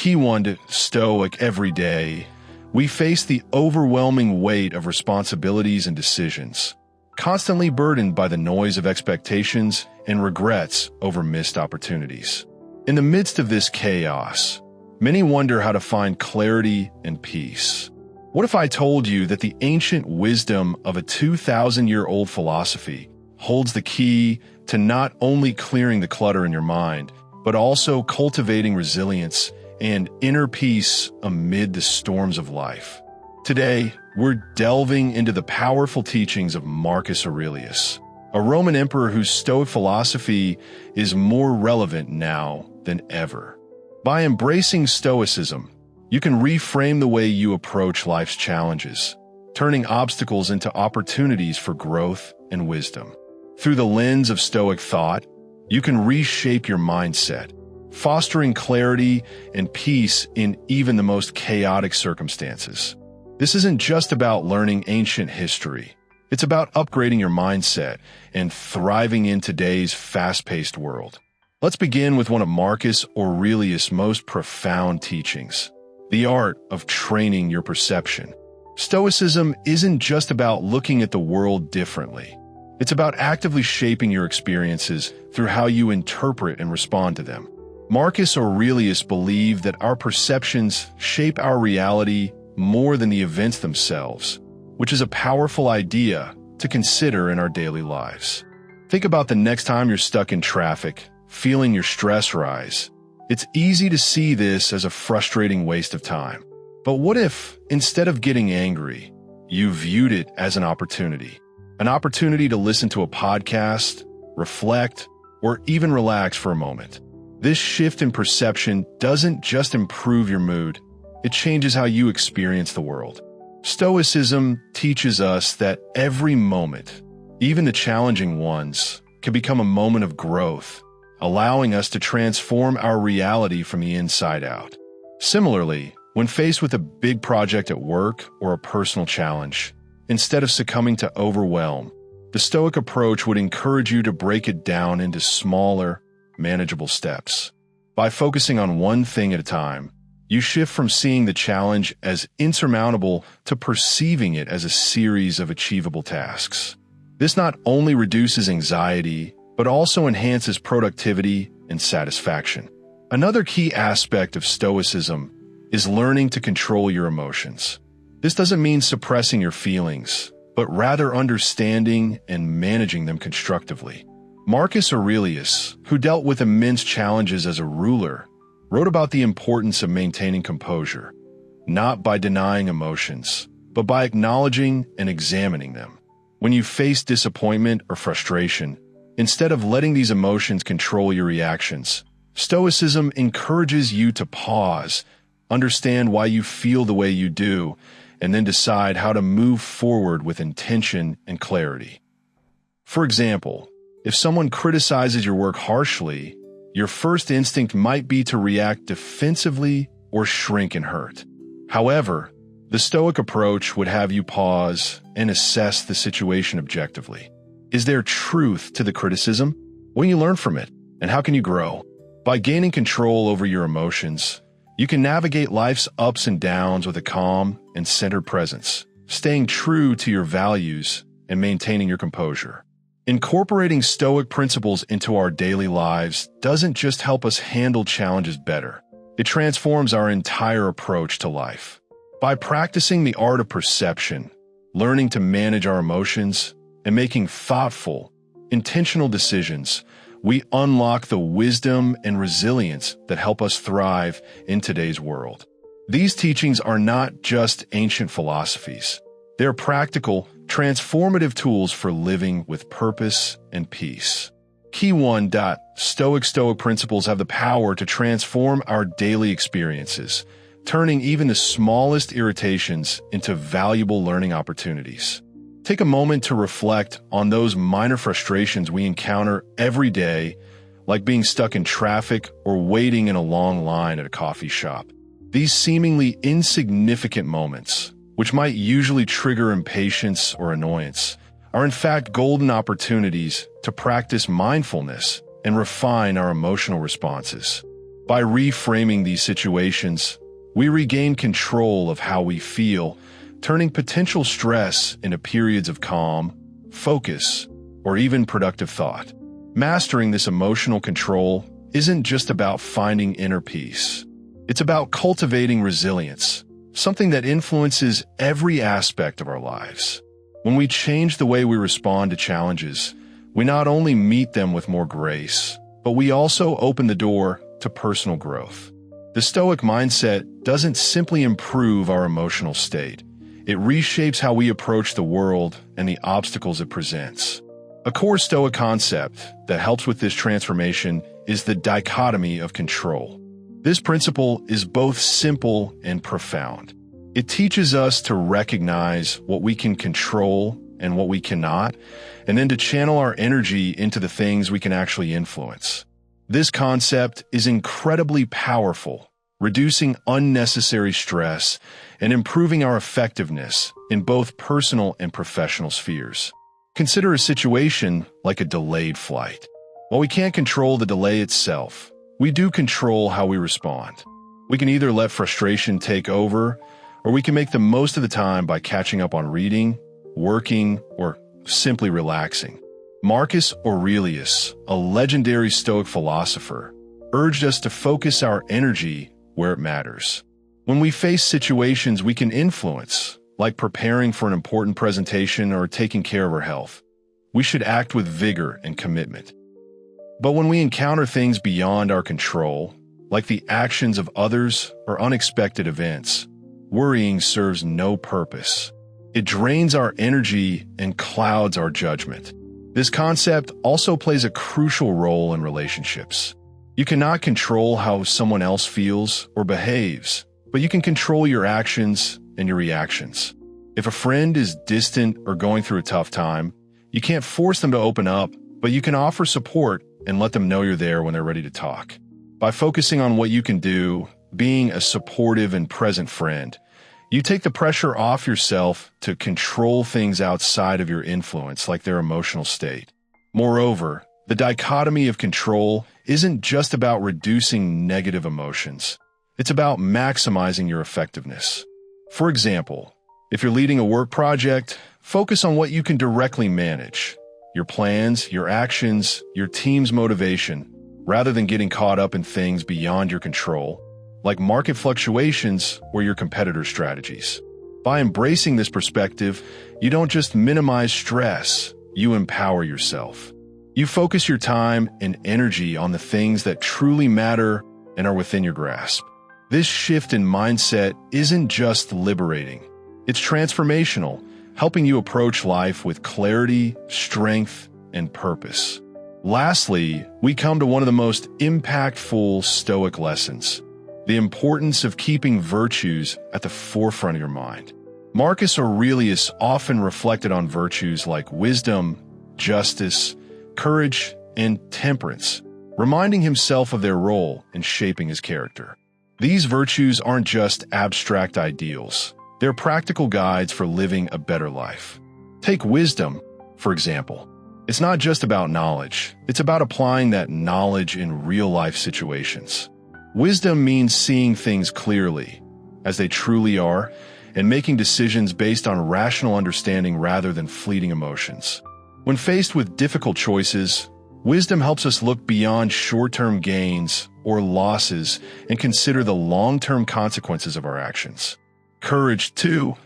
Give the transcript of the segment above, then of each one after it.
Key one to Stoic every day. We face the overwhelming weight of responsibilities and decisions, constantly burdened by the noise of expectations and regrets over missed opportunities. In the midst of this chaos, many wonder how to find clarity and peace. What if I told you that the ancient wisdom of a 2,000-year-old philosophy holds the key to not only clearing the clutter in your mind, but also cultivating resilience and inner peace amid the storms of life? Today, we're delving into the powerful teachings of Marcus Aurelius, a Roman emperor whose Stoic philosophy is more relevant now than ever. By embracing Stoicism, you can reframe the way you approach life's challenges, turning obstacles into opportunities for growth and wisdom. Through the lens of Stoic thought, you can reshape your mindset, fostering clarity and peace in even the most chaotic circumstances. This isn't just about learning ancient history. It's about upgrading your mindset and thriving in today's fast-paced world. Let's begin with one of Marcus Aurelius' most profound teachings: the art of training your perception. Stoicism isn't just about looking at the world differently. It's about actively shaping your experiences through how you interpret and respond to them. Marcus Aurelius believed that our perceptions shape our reality more than the events themselves, which is a powerful idea to consider in our daily lives. Think about the next time you're stuck in traffic, feeling your stress rise. It's easy to see this as a frustrating waste of time. But what if, instead of getting angry, you viewed it as an opportunity? An opportunity to listen to a podcast, reflect, or even relax for a moment. This shift in perception doesn't just improve your mood, it changes how you experience the world. Stoicism teaches us that every moment, even the challenging ones, can become a moment of growth, allowing us to transform our reality from the inside out. Similarly, when faced with a big project at work or a personal challenge, instead of succumbing to overwhelm, the Stoic approach would encourage you to break it down into smaller, manageable steps. By focusing on one thing at a time, you shift from seeing the challenge as insurmountable to perceiving it as a series of achievable tasks. This not only reduces anxiety, but also enhances productivity and satisfaction. Another key aspect of Stoicism is learning to control your emotions. This doesn't mean suppressing your feelings, but rather understanding and managing them constructively. Marcus Aurelius, who dealt with immense challenges as a ruler, wrote about the importance of maintaining composure, not by denying emotions, but by acknowledging and examining them. When you face disappointment or frustration, instead of letting these emotions control your reactions, Stoicism encourages you to pause, understand why you feel the way you do, and then decide how to move forward with intention and clarity. For example, if someone criticizes your work harshly, your first instinct might be to react defensively or shrink in hurt. However, the Stoic approach would have you pause and assess the situation objectively. Is there truth to the criticism? What can you learn from it? And how can you grow? By gaining control over your emotions, you can navigate life's ups and downs with a calm and centered presence, staying true to your values and maintaining your composure. Incorporating Stoic principles into our daily lives doesn't just help us handle challenges better. It transforms our entire approach to life. By practicing the art of perception, learning to manage our emotions, and making thoughtful, intentional decisions, we unlock the wisdom and resilience that help us thrive in today's world. These teachings are not just ancient philosophies. They're practical, transformative tools for living with purpose and peace. Key 1. Stoic principles have the power to transform our daily experiences, turning even the smallest irritations into valuable learning opportunities. Take a moment to reflect on those minor frustrations we encounter every day, like being stuck in traffic or waiting in a long line at a coffee shop. These seemingly insignificant moments, which might usually trigger impatience or annoyance, are in fact golden opportunities to practice mindfulness and refine our emotional responses. By reframing these situations, we regain control of how we feel, turning potential stress into periods of calm, focus, or even productive thought. Mastering this emotional control isn't just about finding inner peace. It's about cultivating resilience, something that influences every aspect of our lives. When we change the way we respond to challenges, we not only meet them with more grace, but we also open the door to personal growth. The Stoic mindset doesn't simply improve our emotional state. It reshapes how we approach the world and the obstacles it presents. A core Stoic concept that helps with this transformation is the dichotomy of control. This principle is both simple and profound. It teaches us to recognize what we can control and what we cannot, and then to channel our energy into the things we can actually influence. This concept is incredibly powerful, reducing unnecessary stress and improving our effectiveness in both personal and professional spheres. Consider a situation like a delayed flight. While we can't control the delay itself, we do control how we respond. We can either let frustration take over, or we can make the most of the time by catching up on reading, working, or simply relaxing. Marcus Aurelius, a legendary Stoic philosopher, urged us to focus our energy where it matters. When we face situations we can influence, like preparing for an important presentation or taking care of our health, we should act with vigor and commitment. But when we encounter things beyond our control, like the actions of others or unexpected events, worrying serves no purpose. It drains our energy and clouds our judgment. This concept also plays a crucial role in relationships. You cannot control how someone else feels or behaves, but you can control your actions and your reactions. If a friend is distant or going through a tough time, you can't force them to open up, but you can offer support and let them know you're there when they're ready to talk. By focusing on what you can do, being a supportive and present friend, you take the pressure off yourself to control things outside of your influence, like their emotional state. Moreover, the dichotomy of control isn't just about reducing negative emotions. It's about maximizing your effectiveness. For example, if you're leading a work project, focus on what you can directly manage: your plans, your actions, your team's motivation, rather than getting caught up in things beyond your control, like market fluctuations or your competitors' strategies. By embracing this perspective, you don't just minimize stress, you empower yourself. You focus your time and energy on the things that truly matter and are within your grasp. This shift in mindset isn't just liberating, it's transformational, helping you approach life with clarity, strength, and purpose. Lastly, we come to one of the most impactful Stoic lessons: the importance of keeping virtues at the forefront of your mind. Marcus Aurelius often reflected on virtues like wisdom, justice, courage, and temperance, reminding himself of their role in shaping his character. These virtues aren't just abstract ideals. They're practical guides for living a better life. Take wisdom, for example. It's not just about knowledge. It's about applying that knowledge in real-life situations. Wisdom means seeing things clearly, as they truly are, and making decisions based on rational understanding rather than fleeting emotions. When faced with difficult choices, wisdom helps us look beyond short-term gains or losses and consider the long-term consequences of our actions. Courage, too,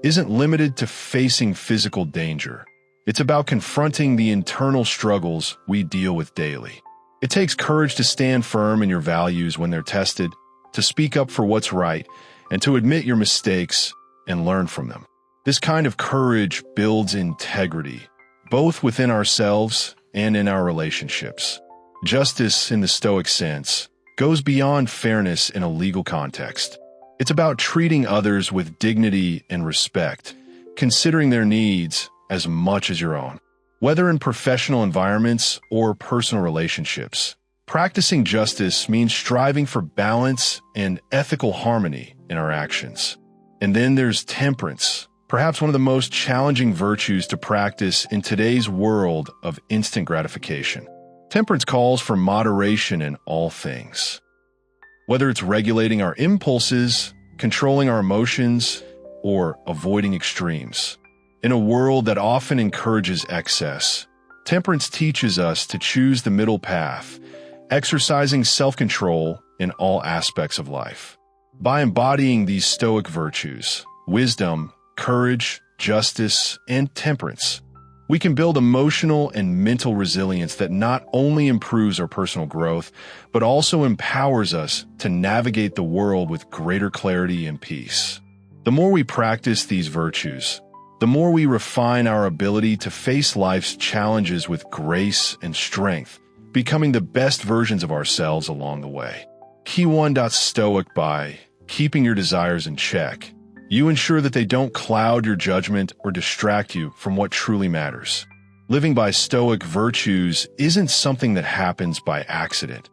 isn't limited to facing physical danger. It's about confronting the internal struggles we deal with daily. It takes courage to stand firm in your values when they're tested, to speak up for what's right, and to admit your mistakes and learn from them. This kind of courage builds integrity, both within ourselves and in our relationships. Justice, in the Stoic sense, goes beyond fairness in a legal context. It's about treating others with dignity and respect, considering their needs as much as your own. Whether in professional environments or personal relationships, practicing justice means striving for balance and ethical harmony in our actions. And then there's temperance, perhaps one of the most challenging virtues to practice in today's world of instant gratification. Temperance calls for moderation in all things. Whether it's regulating our impulses, controlling our emotions, or avoiding extremes. In a world that often encourages excess, temperance teaches us to choose the middle path, exercising self-control in all aspects of life. By embodying these Stoic virtues, wisdom, courage, justice, and temperance, we can build emotional and mental resilience that not only improves our personal growth, but also empowers us to navigate the world with greater clarity and peace. The more we practice these virtues, the more we refine our ability to face life's challenges with grace and strength, becoming the best versions of ourselves along the way. Key 1. Stoic. By keeping your desires in check, you ensure that they don't cloud your judgment or distract you from what truly matters. Living by Stoic virtues isn't something that happens by accident.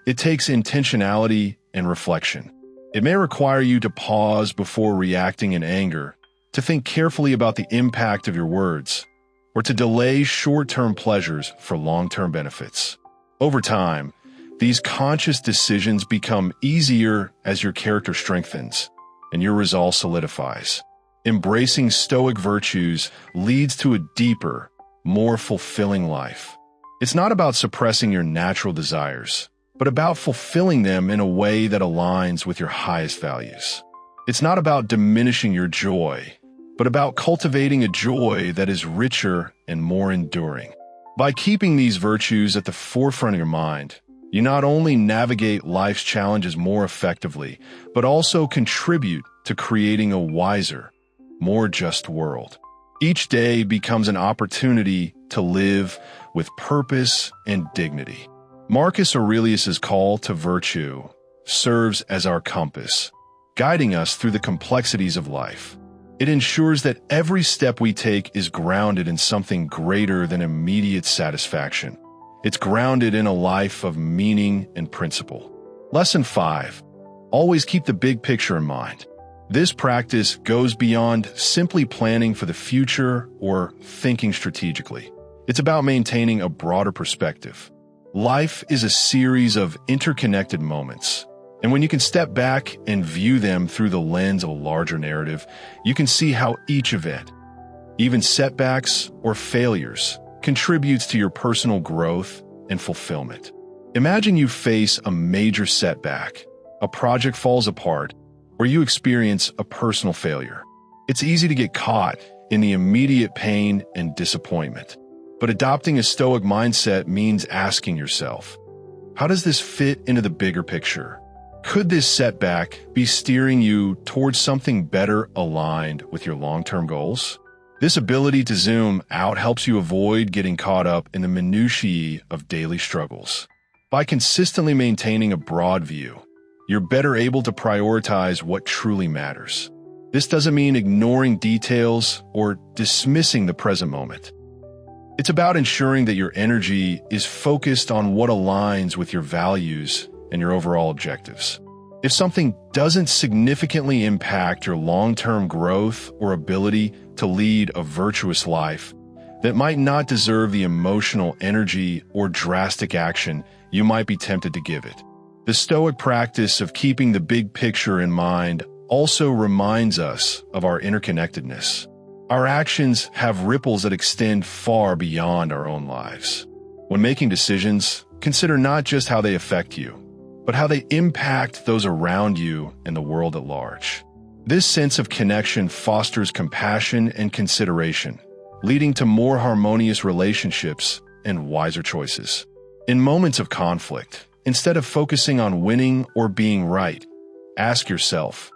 It takes intentionality and reflection. It may require you to pause before reacting in anger, to think carefully about the impact of your words, or to delay short-term pleasures for long-term benefits. Over time, these conscious decisions become easier as your character strengthens and your resolve solidifies. Embracing Stoic virtues leads to a deeper, more fulfilling life. It's not about suppressing your natural desires, but about fulfilling them in a way that aligns with your highest values. It's not about diminishing your joy, but about cultivating a joy that is richer and more enduring. By keeping these virtues at the forefront of your mind, you not only navigate life's challenges more effectively, but also contribute to creating a wiser, more just world. Each day becomes an opportunity to live with purpose and dignity. Marcus Aurelius's call to virtue serves as our compass, guiding us through the complexities of life. It ensures that every step we take is grounded in something greater than immediate satisfaction. It's grounded in a life of meaning and principle. Lesson 5. Always keep the big picture in mind. This practice goes beyond simply planning for the future or thinking strategically. It's about maintaining a broader perspective. Life is a series of interconnected moments, and when you can step back and view them through the lens of a larger narrative, you can see how each event, even setbacks or failures, contributes to your personal growth and fulfillment. Imagine you face a major setback, a project falls apart, or you experience a personal failure. It's easy to get caught in the immediate pain and disappointment. But adopting a Stoic mindset means asking yourself, how does this fit into the bigger picture? Could this setback be steering you towards something better aligned with your long-term goals? This ability to zoom out helps you avoid getting caught up in the minutiae of daily struggles. By consistently maintaining a broad view, you're better able to prioritize what truly matters. This doesn't mean ignoring details or dismissing the present moment. It's about ensuring that your energy is focused on what aligns with your values and your overall objectives. If something doesn't significantly impact your long-term growth or ability to lead a virtuous life, that might not deserve the emotional energy or drastic action you might be tempted to give it. The Stoic practice of keeping the big picture in mind also reminds us of our interconnectedness. Our actions have ripples that extend far beyond our own lives. When making decisions, consider not just how they affect you, but how they impact those around you and the world at large. This sense of connection fosters compassion and consideration, leading to more harmonious relationships and wiser choices. In moments of conflict, instead of focusing on winning or being right, ask yourself,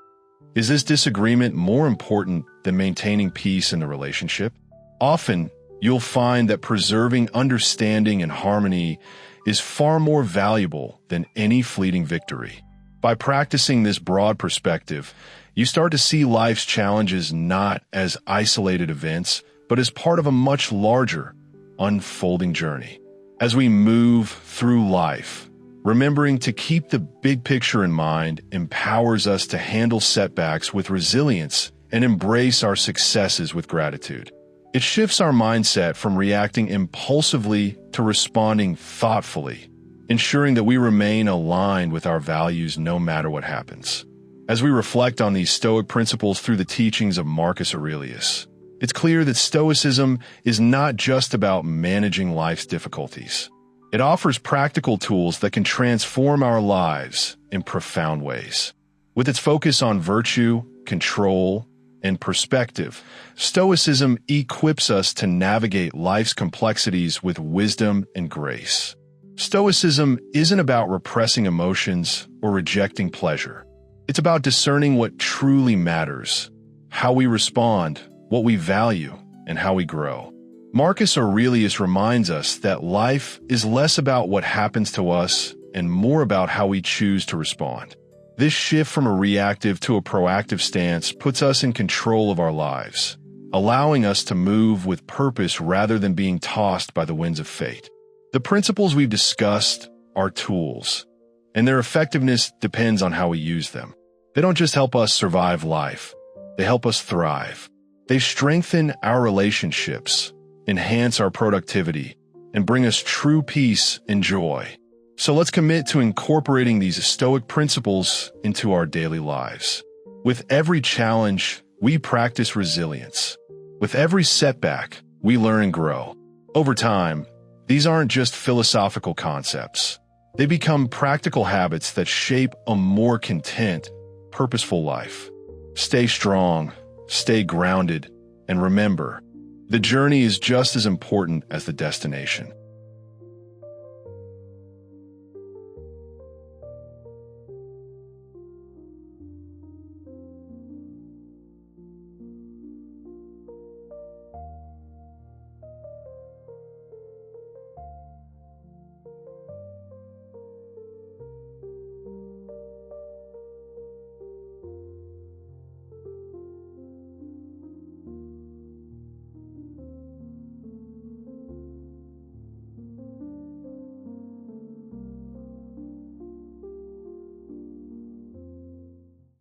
is this disagreement more important than maintaining peace in the relationship? Often, you'll find that preserving understanding and harmony is far more valuable than any fleeting victory. By practicing this broad perspective, you start to see life's challenges not as isolated events, but as part of a much larger, unfolding journey. As we move through life, remembering to keep the big picture in mind empowers us to handle setbacks with resilience and embrace our successes with gratitude. It shifts our mindset from reacting impulsively to responding thoughtfully, ensuring that we remain aligned with our values no matter what happens. As we reflect on these Stoic principles through the teachings of Marcus Aurelius, it's clear that Stoicism is not just about managing life's difficulties. It offers practical tools that can transform our lives in profound ways. With its focus on virtue, control, and perspective, Stoicism equips us to navigate life's complexities with wisdom and grace. Stoicism isn't about repressing emotions or rejecting pleasure. It's about discerning what truly matters, how we respond, what we value, and how we grow. Marcus Aurelius reminds us that life is less about what happens to us and more about how we choose to respond. This shift from a reactive to a proactive stance puts us in control of our lives, allowing us to move with purpose rather than being tossed by the winds of fate. The principles we've discussed are tools, and their effectiveness depends on how we use them. They don't just help us survive life, they help us thrive. They strengthen our relationships, enhance our productivity, and bring us true peace and joy. So let's commit to incorporating these Stoic principles into our daily lives. With every challenge, we practice resilience. With every setback, we learn and grow. Over time, these aren't just philosophical concepts. They become practical habits that shape a more content, purposeful life. Stay strong, stay grounded, and remember, the journey is just as important as the destination.